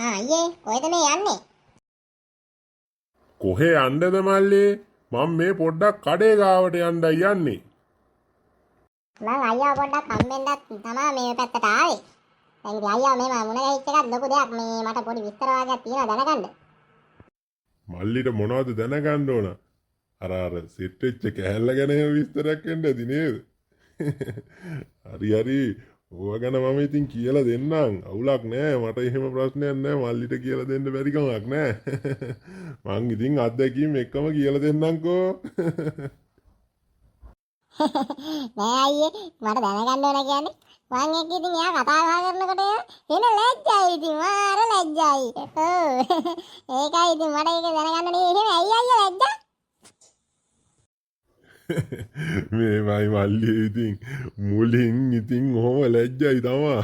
අයියේ කොහෙද මේ යන්නේ? කොහේ යන්නද මල්ලි? මම මේ පොඩ්ඩක් කඩේ ගාවට යන්නයි යන්නේ. මං අයියා පොඩ්ඩක් හම්බෙන්නත් තමයි මේ පැත්තට ආවේ. දැන් ඉතින් අයියා මේ මුණ ගැහිච්ච එකක් ලොකු දෙයක්. මේ මට පොඩි විස්තර වගේක් තියෙනවා දැනගන්න. මල්ලිට මොනවද දැනගන්න ඕන? අර සෙට් වෙච්ච කෑල්ල ගැන එහෙම විස්තරයක් වෙන්න ඇති නේද? හරි. ඕවා ගැන මම ඉතින් කියලා දෙන්නම්. අවුලක් නෑ. මට එහෙම ප්‍රශ්නයක් නෑ. මල්ලිට කියලා දෙන්න බැරි කමක් නෑ. මං ඉතින් අත්දැකීම් එක්කම කියලා දෙන්නම්කෝ. නෑ අයියේ මට දැනගන්න ඕන කියන්නේ මං එක්ක ඉතින් එයා කතා බහ කරනකොට එන ලැජ්ජයි ඉතින් මාර ලැජ්ජයි. ඒකයි ඉතින් මට ඒක දැනගන්න නේ එහෙම ඇයි අයියා ලැජ්ජා? මේමයි මල්ලි ඉතින් මුලින් ඉතින් ඔහොම ලැජ්ජයි තමා.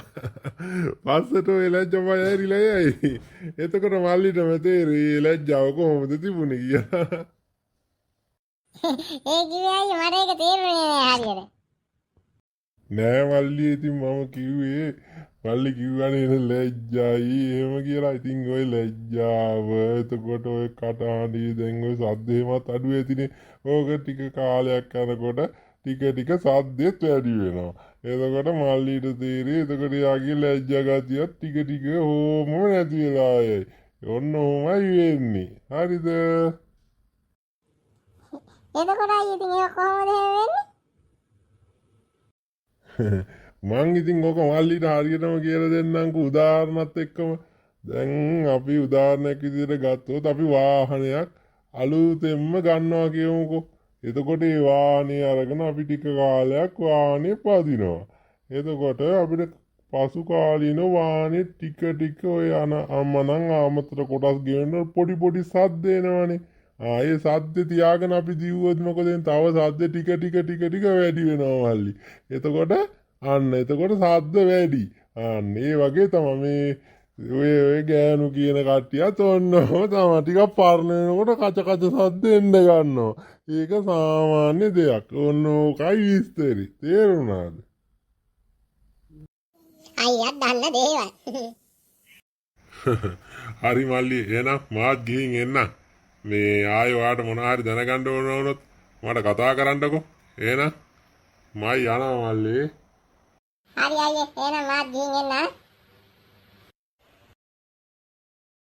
පස්සට ඔය ලැජ්ජම ඇරිලා යයි. එතකොට මල්ලිටම තේරෙයි ලැජ්ජාව කොහොමද තිබුණේ කියලා. ඒ කිව්වේ අයියා මට ඒක තේරුනේ නෑ හරියට. නෑ මල්ලි ඉතින් මම කිව්වේ මල්ලි කිව්වනේ ලැජ්ජයි එහෙම කියලා. ඉතින් ඔය ලැජ්ජාව එතකොට ඔය කටහඬි දැන් ඔය සද්දේමත් අඩු වෙතිනේ. ඕක ටික කාලයක් යනකොට ටික සද්දෙත් වැඩි වෙනවා. එතකොට මල්ලිට තේරෙයි එතකොට යාගේ ලැජ්ජා ගතියත් ටික ඕම නැති වෙලා යයි. ඔන්න ඔහොමයි වෙන්නේ. හරිද? එතකොට අයියා ඉතින් ඒක කොහොමද වෙන්නේ? මං ඉතින් ඕක මල්ලිට හරියටම කියලා දෙන්නම්කෝ උදාහරණත් එක්කම. දැන් අපි උදාහරණයක් විදිහට ගත්තොත් අපි වාහනයක් අලුතෙන්ම ගන්නවා කියමුකෝ. එතකොට ඒ වාහනේ අරගෙන අපි ටික කාලයක් වාහනේ පදිනවා. එතකොට අපිට පසු කාලීන වාහනේ ටික ඔය අමනං ආමතර කොටස් ගේන පොඩි සද්ද එනවනේ. ඒ සද්ද තියාගෙන අපි දිව්වොත් මොකද වෙන්නේ? තව සද්ද ටික වැඩි වෙනවා මල්ලි. එතකොට සද්ද වැඩි. ඒ වගේ තමයි මේ ඔය ගෑනු කියන කට්ටියත් ඔන්නෝ තමයි ටිකක් පරණ වෙනකොට කච සද්ද එන්න ගන්නවා. ඒක සාමාන්‍ය දෙයක්. ඔන්න ඕකයි විස්තරي. තේරුණාද? අයියා දන්න දේවල්. හරි මල්ලි එහෙනම් මාත් ගිහින් එන්නම්. මේ ආයෙ ඔයාට මොන හරි දැනගන්න ඕන වුණොත් මට කතා කරන්නකෝ. එහෙනම් මයි යනවා මල්ලි. හරි අයියේ එහෙනම් මාත් ගිහින් එන්න.